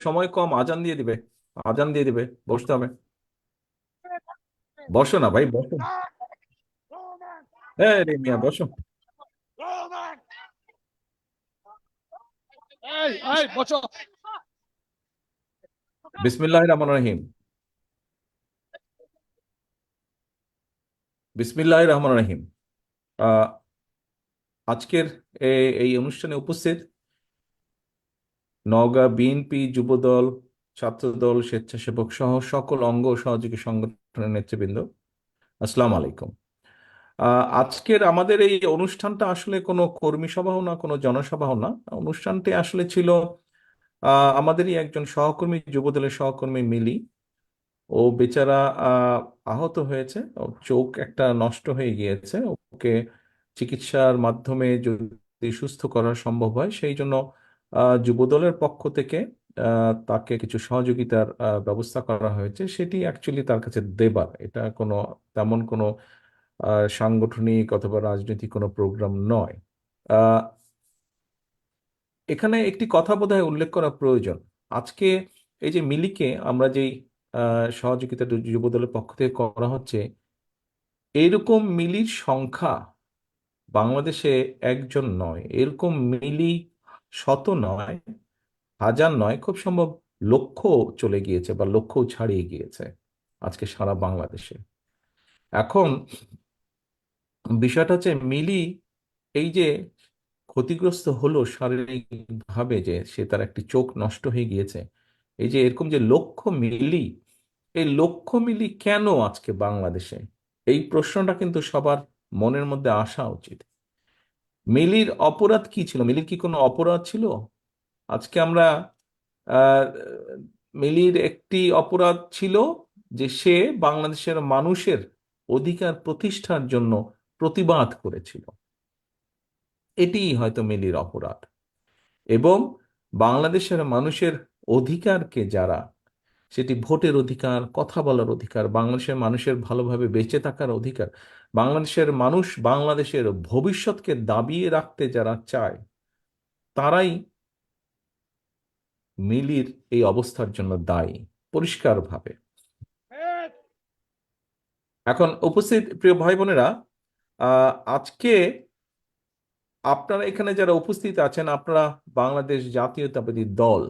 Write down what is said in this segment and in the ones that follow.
সময় কম, আজান দিয়ে দিবে। আজান দিয়ে দিবে, বসতে হবে। বসো না ভাই, বসো। হ্যাঁ রে মিয়া, বসো। এই এই বছো। বিসমিল্লাহির রহমানির রহিম। বিসমিল্লাহির রহমানির রহিম। আহ, আজকের এই অনুষ্ঠানে উপস্থিত নওগাঁ বিএনপি যুবদল, ছাত্রদল, স্বেচ্ছাসেবক সহ সকল অঙ্গ ও সহযোগী সংগঠনের নেতৃবৃন্দ, আসসালামু আলাইকুম। আজকের আমাদের এই অনুষ্ঠানটা আসলে কোনো কর্মী সভাও না, কোনো জনসভাও না। অনুষ্ঠানটি আসলে ছিল আমাদেরই একজন সহকর্মী, যুবদলের সহকর্মী মিলি। ও বেচারা আহ, আহত হয়েছে, ওর চোখ একটা নষ্ট হয়ে গিয়েছে। ওকে চিকিৎসার মাধ্যমে যদি সুস্থ করা সম্ভব হয়, সেই জন্য যুবদলের পক্ষ থেকে তাকে কিছু সহযোগিতার ব্যবস্থা করা হয়েছে। সেটি অ্যাকচুয়ালি তার কাছে দেবার, এটা কোনো তেমন কোনো সাংগঠনিক অথবা রাজনৈতিক কোনো প্রোগ্রাম নয়। আহ, এখানে একটি কথা বোধহয় উল্লেখ করা প্রয়োজন। আজকে এই যে মিলিকে আমরা যেই সহযোগিতা যুবদলের পক্ষ থেকে করা হচ্ছে, এরকম মিলির সংখ্যা বাংলাদেশে একজন নয়, এরকম মিলি শত নয়, হাজার নয়, খুব সম্ভব লক্ষ চলে গিয়েছে বা লক্ষ ছাড়িয়ে গিয়েছে আজকে সারা বাংলাদেশে। এখন বিষয়টা হচ্ছে মিলি এই যে ক্ষতিগ্রস্ত হলো শারীরিক ভাবে, যে সে তার একটি চোখ নষ্ট হয়ে গিয়েছে, এই যে এরকম যে লক্ষ মিলি, এই লক্ষ মিলি কেন আজকে বাংলাদেশে, এই প্রশ্নটা কিন্তু সবার মনের মধ্যে আসা উচিত। মিলির অপরাধ কি ছিল? মিলির কি কোনো অপরাধ ছিল? আজকে আমরা আহ মিলির একটি অপরাধ ছিল যে সে বাংলাদেশের মানুষের অধিকার প্রতিষ্ঠার জন্য প্রতিবাদ করেছিল। এটিই হয়তো মিলির অপরাধ। এবং বাংলাদেশের মানুষের অধিকারকে যারা, সেটি ভোটের অধিকার, কথা বলার অধিকার, বাংলাদেশের মানুষের ভালোভাবে বেঁচে থাকার অধিকার, বাংলাদেশের মানুষ বাংলাদেশের ভবিষ্যৎকে দাবিয়ে রাখতে যারা চায়, তারাই মিলির এই অবস্থার জন্য দায়ী, পরিষ্কারভাবে। এখন উপস্থিত প্রিয় ভাই বোনেরা, আজকে আপনারা এখানে যারা উপস্থিত আছেন, আপনারা বাংলাদেশ জাতীয়তাবাদী দল,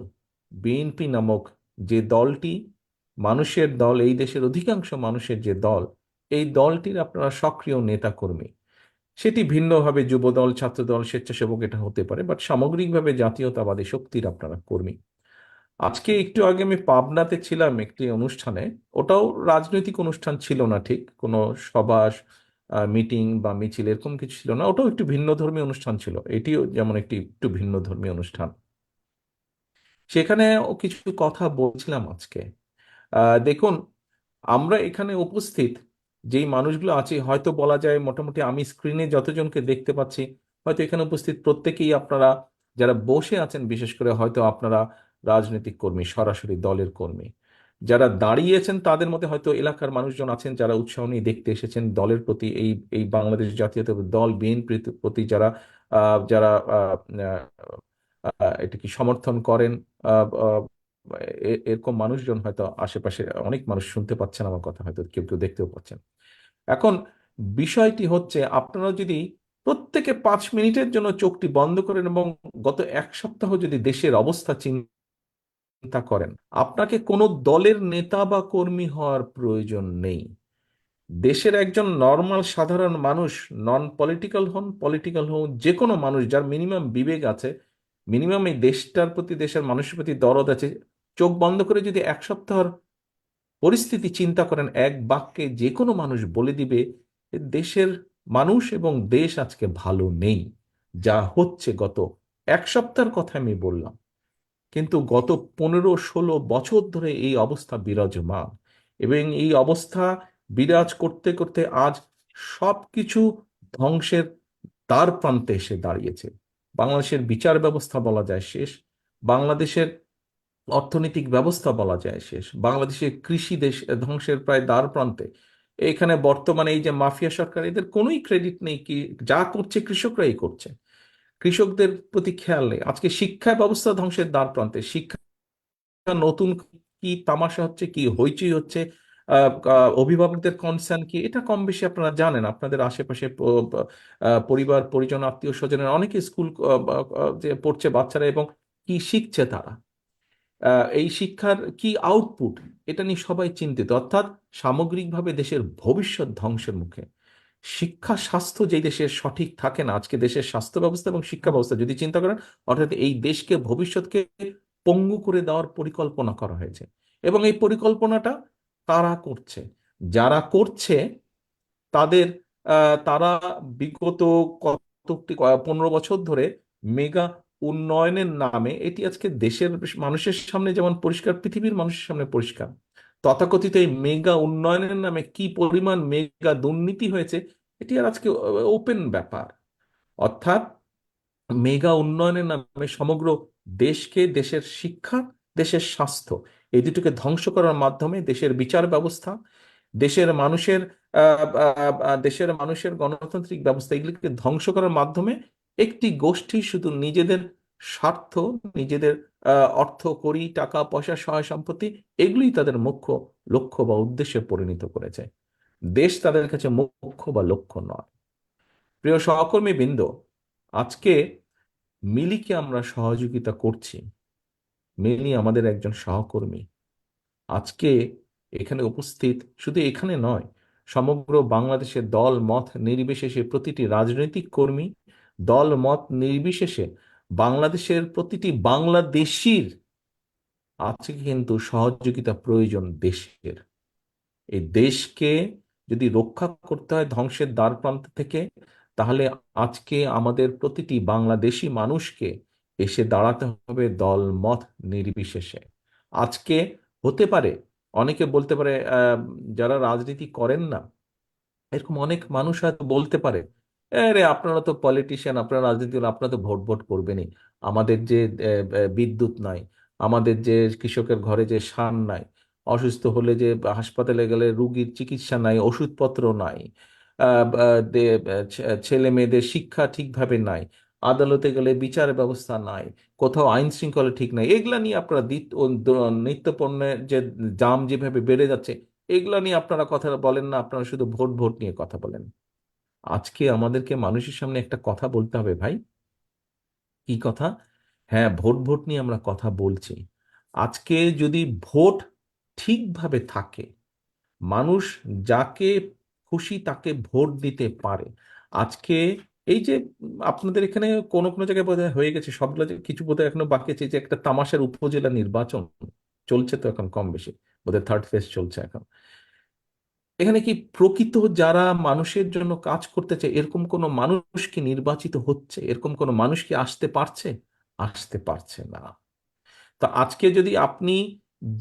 বিএনপি নামক যে দলটি, মানুষের দল, এই দেশের অধিকাংশ মানুষের যে দল, এই দলটির আপনারা সক্রিয় নেতাকর্মী। সেটি ভিন্নভাবে যুবদল, ছাত্রদল, স্বেচ্ছাসেবক এটা হতে পারে, বাট সামগ্রিকভাবে জাতীয়তাবাদী শক্তির আপনারা কর্মী। আজকে একটু আগে আমি পাবনাতে ছিলাম একটি অনুষ্ঠানে। ওটাও রাজনৈতিক অনুষ্ঠান ছিল না, ঠিক কোনো সভা, মিটিং বা মিছিল এরকম কিছু ছিল না। ওটাও একটু ভিন্ন ধর্মীয় অনুষ্ঠান ছিল, এটিও যেমন একটি একটু ভিন্ন ধর্মীয় অনুষ্ঠান। সেখানে ও কিছু কথা বলছিলাম আজকে। দেখুন, আমরা এখানে উপস্থিত যেই মানুষগুলো আছি, হয়তো বলা যায় মোটামুটি আমি স্ক্রিনে যতজনকে দেখতে পাচ্ছি, হয়তো এখানে উপস্থিত প্রত্যেকেই আপনারা যারা বসে আছেন, বিশেষ করে হয়তো আপনারা রাজনৈতিক কর্মী, সরাসরি দলের কর্মী। যারা দাঁড়িয়েছেন তাদের মধ্যে হয়তো এলাকার মানুষজন আছেন যারা উৎসাহ নিয়ে দেখতে এসেছেন দলের প্রতি, এই এই বাংলাদেশ জাতীয়তাবাদী দল বিএনপির প্রতি যারা যারা এটা কি সমর্থন করেন। আহ, আহ, এরকম মানুষজন হয়তো আশেপাশে অনেক মানুষ শুনতে পাচ্ছেন আমার কথা, হয়তো কেউ কেউ দেখতেও পাচ্ছেন। এখন বিষয়টি হচ্ছে, আপনারা যদি প্রত্যেকে 5 মিনিটের জন্য চোখটি বন্ধ করেন এবং গত এক সপ্তাহ যদি দেশের অবস্থা চিন্তা করেন, আপনাকে কোনো দলের নেতা বা কর্মী হওয়ার প্রয়োজন নেই। দেশের একজন নর্মাল সাধারণ মানুষ, নন পলিটিক্যাল হন, পলিটিক্যাল হন, যে কোনো মানুষ যার মিনিমাম বিবেক আছে, মিনিমাম এই দেশটার প্রতি, দেশের মানুষের প্রতি দরদ আছে, চোখ বন্ধ করে যদি এক সপ্তাহের পরিস্থিতি চিন্তা করেন, এক বাক্যে যে কোনো মানুষ বলে দিবে যে দেশের মানুষ এবং দেশ আজকে ভালো নেই। যা হচ্ছে, গত এক সপ্তাহের কথা আমি বললাম, কিন্তু গত 15-16 বছর ধরে এই অবস্থা বিরাজমান। এবং এই অবস্থা বিরাজ করতে করতে আজ সবকিছু ধ্বংসের দ্বার প্রান্তে এসে দাঁড়িয়েছে। বাংলাদেশের বিচার ব্যবস্থা বলা যায় শেষ, বাংলাদেশের অর্থনৈতিক ব্যবস্থা বলা যায় শেষ, বাংলাদেশের কৃষি দেশ ধ্বংসের প্রায় দ্বার প্রান্তে। এখানে বর্তমানে এই যে মাফিয়া সরকার, এদের কোনোই ক্রেডিট নেই, কি যা করছে কৃষকরাই করছে, কৃষকদের প্রতি খেয়াল নেই। আজকে শিক্ষা ব্যবস্থা ধ্বংসের দ্বার প্রান্তে, শিক্ষা নতুন কি তামাশা হচ্ছে, কি হইচই হচ্ছে, অভিভাবকদের কনসার্ন কি, এটা কম বেশি আপনারা জানেন। আপনাদের আশেপাশে পরিবার পরিজন আত্মীয় স্বজনের অনেকে স্কুল যে পড়ছে বাচ্চারা, এবং কি শিখছে তারা, এই শিক্ষার কি আউটপুট, এটা নিয়ে সবাই চিন্তিত। অর্থাৎ সামগ্রিকভাবে দেশের ভবিষ্যৎ ধ্বংসের মুখে। শিক্ষা স্বাস্থ্য যেই দেশের সঠিক থাকে না, আজকে দেশের স্বাস্থ্য ব্যবস্থা এবং শিক্ষা ব্যবস্থা যদি চিন্তা করেন, অর্থাৎ এই দেশকে ভবিষ্যৎকে পঙ্গু করে দেওয়ার পরিকল্পনা করা হয়েছে। এবং এই পরিকল্পনাটা কারা করছে? যারা করছে তাদের তারা বিগত কতটি 15 বছর ধরে মেগা উন্নয়নের নামে, এটি আজকে দেশের মানুষের সামনে যেমন পরিষ্কার, পৃথিবীর মানুষের সামনে পরিষ্কার, তথাকথিত এই মেগা উন্নয়নের নামে কি পরিমাণ মেগা দুর্নীতি হয়েছে, এটি আর আজকে ওপেন ব্যাপার। অর্থাৎ মেগা উন্নয়নের নামে সমগ্র দেশকে, দেশের শিক্ষা, দেশের স্বাস্থ্য, এই দুটোকে ধ্বংস করার মাধ্যমে দেশের বিচার ব্যবস্থা, দেশের মানুষের দেশের মানুষের গণতান্ত্রিক ব্যবস্থা, এগুলিকে ধ্বংস করার মাধ্যমে একটি গোষ্ঠী শুধু নিজেদের স্বার্থ, নিজেদের অর্থ কড়ি টাকা পয়সা সহায় সম্পত্তি, এগুলোই তাদের মুখ্য লক্ষ্য বা উদ্দেশ্যে পরিণত করেছে। দেশ তাদের কাছে মুখ্য বা লক্ষ্য নয়। প্রিয় সহকর্মী বৃন্দ, আজকে মিলিকে আমরা সহযোগিতা করছি। মিলি আমাদের একজন সহকর্মী। আজকে এখানে উপস্থিত, শুধু এখানে নয়, সমগ্র বাংলাদেশের দল মত নির্বিশেষে প্রতিটি রাজনৈতিক কর্মী, দল মত নির্বিশেষে বাংলাদেশের প্রতিটি বাংলাদেশীর আজকে কিন্তু সহযোগিতা প্রয়োজন দেশের। এই দেশকে যদি রক্ষা করতে হয় ধ্বংসের দ্বার প্রান্ত থেকে, তাহলে আজকে আমাদের প্রতিটি বাংলাদেশি মানুষকে এসে দাঁড়াতে হবে দল মত নির্বিশেষে। আজকে হতে পারে, অনেকে বলতে পারে, যারা রাজনীতি করেন না, এরকম অনেক মানুষ হয়তো বলতে পারে, আরে আপনারা তো পলিটিশিয়ান, আপনারা রাজনীতি করেন, আপনারা তো ভোট ভোট করবেনই। আমাদের যে বিদ্যুৎ নাই, আমাদের যে কৃষকের ঘরে যে সার নাই, অসুস্থ হলে যে হাসপাতালে গেলে রুগীর চিকিৎসা নাই, ওষুধপত্র নাই, ছেলে মেয়েদের শিক্ষা ঠিকভাবে নাই, আদালতে গেলে বিচার ব্যবস্থা নাই, কোথাও আইন শৃঙ্খলা ঠিক নাই, এগুলা নিয়ে আপনারা নিত্য পণ্যের যে দাম যেভাবে বেড়ে যাচ্ছে, এগুলা নিয়ে আপনারা কথা বলেন না, আপনারা শুধু ভোট ভোট নিয়ে কথা বলেন। আজকে আমাদেরকে মানুষের সামনে একটা কথা বলতে হবে ভাই। কি কথা? হ্যাঁ, ভোট ভোট নিয়ে আমরা কথা বলছি। আজকে যদি ভোট ঠিকভাবে থাকে, মানুষ যাকে খুশি তাকে ভোট দিতে পারে। আজকে এই যে আপনাদের এখানে কোন কোন জায়গায় বোধহয় হয়ে গেছে, সবগুলো কিছু বোধহয় এখনো বাকি আছে, যে একটা তামাশার উপজেলা নির্বাচন চলছে তো এখন কম বেশি, বোধহয় থার্ড ফেজ চলছে এখন। এখানে কি প্রকৃত যারা মানুষের জন্য কাজ করতে চায় এরকম কোন মানুষ কি নির্বাচিত হচ্ছে? এরকম কোন মানুষ কি আসতে পারছে? আসতে পারছে না। তো আজকে যদি আপনি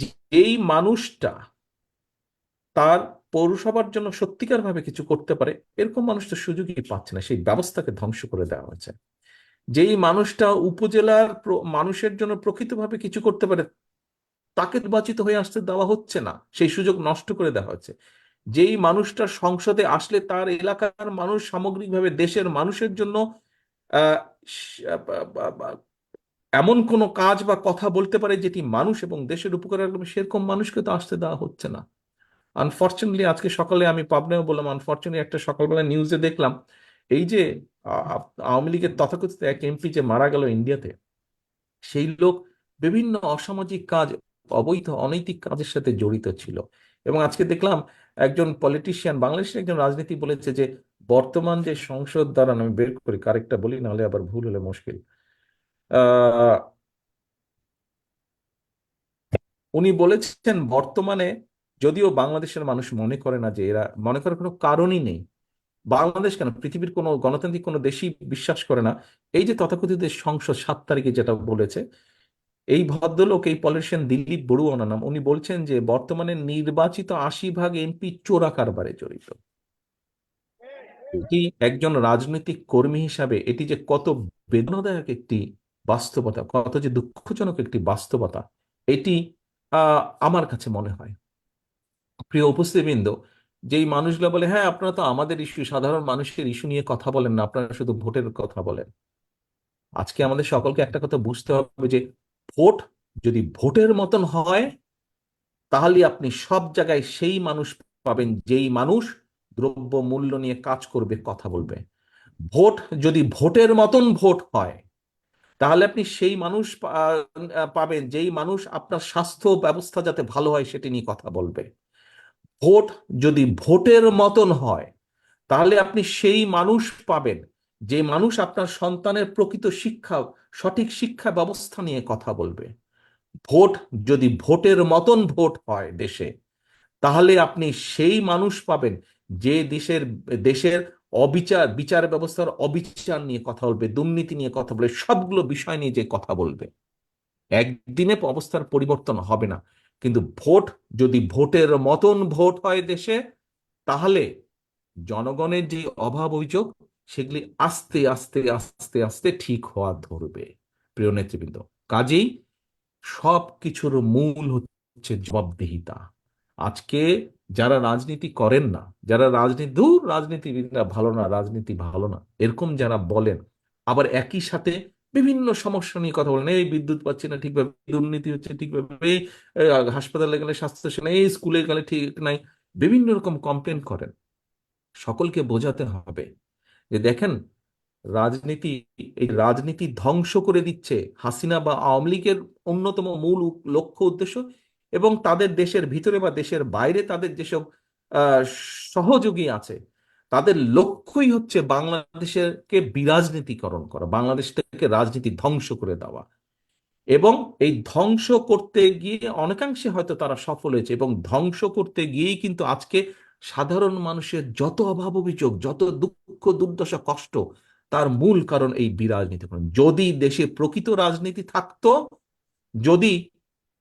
যেই মানুষটা তার পৌরসভার জন্য সত্যিকার ভাবে কিছু করতে পারে, এরকম মানুষ তো সুযোগই পাচ্ছে না, সেই ব্যবস্থাকে ধ্বংস করে দেওয়া হয়েছে। যেই মানুষটা উপজেলার মানুষের জন্য প্রকৃতভাবে কিছু করতে পারে, তাকে নির্বাচিত হয়ে আসতে দেওয়া হচ্ছে না, সেই সুযোগ নষ্ট করে দেওয়া হচ্ছে। যেই মানুষটা সংসদে আসলে তার এলাকার মানুষ, সামগ্রিকভাবে দেশের মানুষের জন্য আহ, স- বা- বা- বা- এমন কোনো কাজ বা কথা বলতে পারে যেটি মানুষ এবং দেশের উপকার আসবে, সেরকম মানুষকে তো আসতে দেওয়া হচ্ছে না। আনফর্চুনেটলি আজকে সকালে আমি পাবনায় বললাম, আনফর্চুনেটলি একটা সকালবেলা নিউজে দেখলাম, এই যে আওয়ামী লীগের তথাকথিত এক এমপি যে মারা গেল ইন্ডিয়াতে, সেই লোক বিভিন্ন অসামাজিক কাজ, অবৈধ অনৈতিক কাজের সাথে জড়িত ছিল। এবং আজকে দেখলাম একজন পলিটিশিয়ান, বাংলাদেশের একজন রাজনীতি বলেছে যে বর্তমান যে সংসদ, দ্বারা আমি বের করি কারেক্টটা বলি, নাহলে আবার ভুল হলে মুশকিল। আহ উনি বলেছেন বর্তমানে, যদিও বাংলাদেশের মানুষ মনে করে না যে, এরা মনে করার কোনো কারণই নেই, বাংলাদেশ কেন পৃথিবীর কোনো গণতান্ত্রিক কোনো দেশই বিশ্বাস করে না, এই যে তথাকথিত সংসদ 7 তারিখে যেটা বলেছে, এই ভদ্রলোক, এই পলিটিশিয়ান দিলীপ বড়ুয়া ওনার নাম, উনি বলছেন যে বর্তমানে নির্বাচিত 80% এমপি চোরা কারবারে জড়িত। এটি একজন রাজনৈতিক কর্মী হিসাবে এটি যে কত বেদনাদায়ক একটি বাস্তবতা, কত যে দুঃখজনক একটি বাস্তবতা, এটি আমার কাছে মনে হয়। প্রিয় উপস্থিতবৃন্দ, যেই মানুষগুলো বলে হ্যাঁ আপনারা তো আমাদের ইস্যু, সাধারণ মানুষের ইস্যু নিয়ে কথা বলেন না, আপনারা শুধু ভোটের কথা বলেন, আজকে আমাদের সকলকে একটা কথা বুঝতে হবে যে ভোট যদি ভোটের মতন হয়, তাহলে আপনি সব জায়গায় সেই মানুষ পাবেন যেই মানুষ দ্রব্য মূল্য নিয়ে কাজ করবে, কথা বলবে। ভোট যদি ভোটের মতন ভোট হয়, তাহলে আপনি সেই মানুষ পাবেন যেই মানুষ আপনার স্বাস্থ্য ব্যবস্থা যাতে ভালো হয় সেটি নিয়ে কথা বলবে। ভোট যদি ভোটের মতন হয়, তাহলে আপনি সেই মানুষ পাবেন যে মানুষ আপনার সন্তানের প্রকৃত শিক্ষা, সঠিক শিক্ষা ব্যবস্থা নিয়ে কথা বলবে। ভোট যদি ভোটের মতন ভোট হয় দেশে, তাহলে আপনি সেই মানুষ পাবেন যে দেশের দেশের বিচার ব্যবস্থার অবিচার নিয়ে কথা বলবে, দুর্নীতি নিয়ে কথা বলবে, সবগুলো বিষয় নিয়ে যে কথা বলবে। একদিনে অবস্থার পরিবর্তন হবে না, কিন্তু ভোট যদি ভোটের মতন ভোট হয় দেশে, তাহলে জনগণের যে অভাব অভিযোগ সেগুলি আস্তে আস্তে আস্তে আস্তে ঠিক হওয়া ধরবে। প্রিয় নেতৃবৃন্দ, কাজেই সব কিছুর মূল হচ্ছে জবাবদিহিতা। আজকে যারা রাজনীতি করেন না, যারা রাজনীতি, দূর রাজনীতিবিদরা ভালো না, রাজনীতি ভালো না, এরকম যারা বলেন, আবার একই সাথে বিভিন্ন সমস্যা নিয়ে কথা বলেন, এই বিদ্যুৎ পাচ্ছি না ঠিকভাবে, দুর্নীতি হচ্ছে ঠিকভাবে, এই হাসপাতালে গেলে স্বাস্থ্য সেবা, এই স্কুলে গেলে ঠিক নাই, বিভিন্ন রকম কমপ্লেন করেন। সকলকে বোঝাতে হবে যে দেখেন, রাজনীতি, এই রাজনীতি ধ্বংস করে দিচ্ছে হাসিনা বা আওয়ামী লীগের অন্যতম মূল লক্ষ্য উদ্দেশ্য, এবং তাদের দেশের ভিতরে বা দেশের বাইরে তাদের যেসব আহ, সহযোগী আছে, তাদের লক্ষ্যই হচ্ছে বাংলাদেশকে বিরাজনীতিকরণ করা, বাংলাদেশটাকে রাজনীতি ধ্বংস করে দেওয়া। এবং এই ধ্বংস করতে গিয়ে অনেকাংশে হয়তো তারা সফল হয়েছে, এবং ধ্বংস করতে গিয়েই কিন্তু আজকে সাধারণ মানুষের যত অভাব অভিযোগ, যত দুঃখ দুর্দশা কষ্ট, তার মূল কারণ এই বিরাজনীতিকরণ। যদি দেশে প্রকৃত রাজনীতি থাকতো, যদি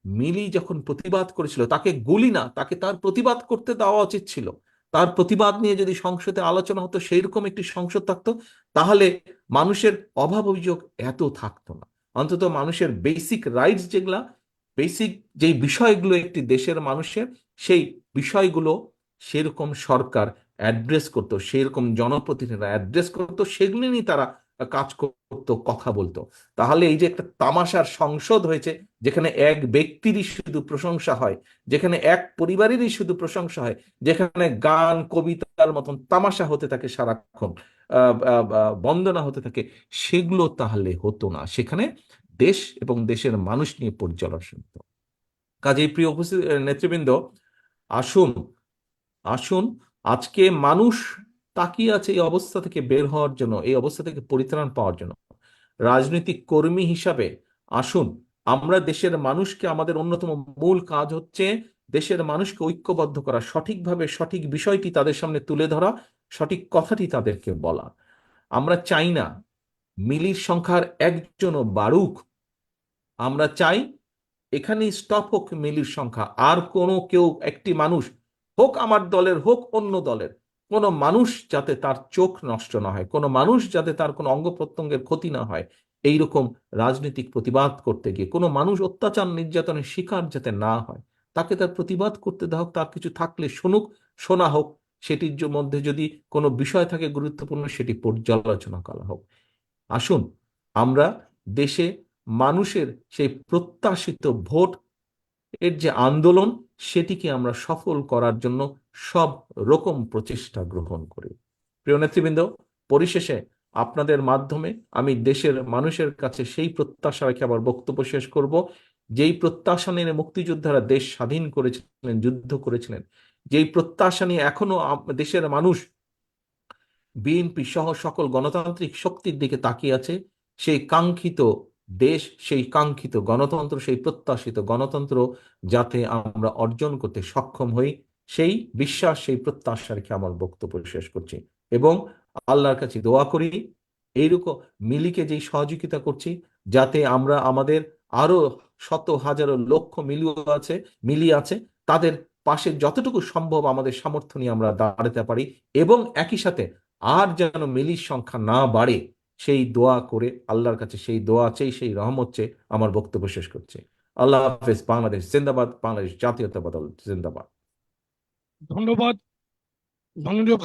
মিলি যখন প্রতিবাদ করেছিল, তাকে গুলি না, তাকে তার প্রতিবাদ করতে দেওয়া উচিত ছিল, তার প্রতিবাদ নিয়ে যদি সংসদে আলোচনা হতো, সেই রকম একটি সংসদ থাকতো, তাহলে মানুষের অভাব অভিযোগ এত থাকতো না। অন্তত মানুষের বেসিক রাইটস যেগুলা, বেসিক যেই বিষয়গুলো একটি দেশের মানুষের, সেই বিষয়গুলো সেরকম সরকার অ্যাড্রেস করতো, সেরকম জনপ্রতিনিধিরা অ্যাড্রেস করতো, সেগুলো নিয়ে তারা কাজ করতো, কথা বলতো। তাহলে এই যে একটা তামাশার সংসদ হয়েছে, যেখানে এক ব্যক্তিরই শুধু প্রশংসা হয়, যেখানে এক পরিবারেরই শুধু প্রশংসা হয়, যেখানে গান কবিতার মতন তামাশা হতে থাকে সারাক্ষণ, বন্দনা হতে থাকে, সেগুলো তাহলে হতো না। সেখানে দেশ এবং দেশের মানুষ নিয়ে পর্যালোচনা হতো। কাজেই প্রিয় উপস্থিত নেতৃবৃন্দ, আসুন, আসুন, আজকে মানুষ তাকিয়ে আছে এই অবস্থা থেকে বের হওয়ার জন্য, এই অবস্থা থেকে পরিত্রাণ পাওয়ার জন্য। রাজনৈতিক কর্মী হিসাবে আসুন, আমরা দেশের মানুষকে, আমাদের অন্যতম মূল কাজ হচ্ছে দেশের মানুষকে ঐক্যবদ্ধ করা, সঠিকভাবে সঠিক বিষয়টি তাদের সামনে তুলে ধরা, সঠিক কথাটি তাদেরকে বলা। আমরা চাই না মিলির সংখ্যার একজনও বাড়ুক, আমরা চাই এখানে স্টপ হোক মিলির সংখ্যা। আর কোনো কেউ, একটি মানুষ হোক আমার দলের, হোক অন্য দলের, কোনো মানুষ যাতে তার চোখ নষ্ট না হয়, কোনো মানুষ যাতে তার কোনো অঙ্গ প্রত্যঙ্গের ক্ষতি না হয়, এইরকম রাজনৈতিক প্রতিবাদ করতে গিয়ে কোনো মানুষ অত্যাচার নির্যাতনের শিকার যাতে না হয়, তাকে তার প্রতিবাদ করতে দেওয়া হোক। তার কিছু থাকলে শুনুক, শোনা হোক, সেটির মধ্যে যদি কোনো বিষয় থাকে গুরুত্বপূর্ণ, সেটি পর্যালোচনা করা হোক। আসুন, আমরা দেশে মানুষের সেই প্রত্যাশিত ভোট এর যে আন্দোলন, সেটিকে আমরা সফল করার জন্য সব রকম প্রচেষ্টা গ্রহণ করি। প্রিয় নেতৃবৃন্দ, পরিশেষে আপনাদের মাধ্যমে আমি দেশের মানুষের কাছে সেই প্রত্যাশা রেখে আবার বক্তব্য শেষ করব, যেই প্রত্যাশা নিয়ে মুক্তিযোদ্ধারা দেশ স্বাধীন করেছিলেন, যুদ্ধ করেছিলেন, যেই প্রত্যাশা নিয়ে এখনো দেশের মানুষ বিএনপি সহ সকল গণতান্ত্রিক শক্তির দিকে তাকিয়ে আছে, সেই কাঙ্ক্ষিত দেশ, সেই কাঙ্ক্ষিত গণতন্ত্র, সেই প্রত্যাশিত গণতন্ত্র যাতে আমরা অর্জন করতে সক্ষম হই, সেই বিশ্বাস, সেই প্রত্যাশা রেখে আমার বক্তব্য শেষ করছি। এবং আল্লাহর কাছে দোয়া করি, এইরকম মিলিকে যেই সহযোগিতা করছি, যাতে আমরা আমাদের আরো শত হাজারো লক্ষ মিলি আছে, তাদের পাশে যতটুকু সম্ভব আমাদের সামর্থ্য নিয়ে আমরা দাঁড়াতে পারি, এবং একই সাথে আর যেন মিলির সংখ্যা না বাড়ে, সেই দোয়া করে আল্লাহর কাছে সেই দোয়া চেয়ে, সেই রহমত চেয়ে আমার বক্তব্য শেষ করছে। আল্লাহ হাফেজ। বাংলাদেশ জিন্দাবাদ, বাংলাদেশ জাতীয়তাবাদ দল জিন্দাবাদ। ধন্যবাদ মাননীয়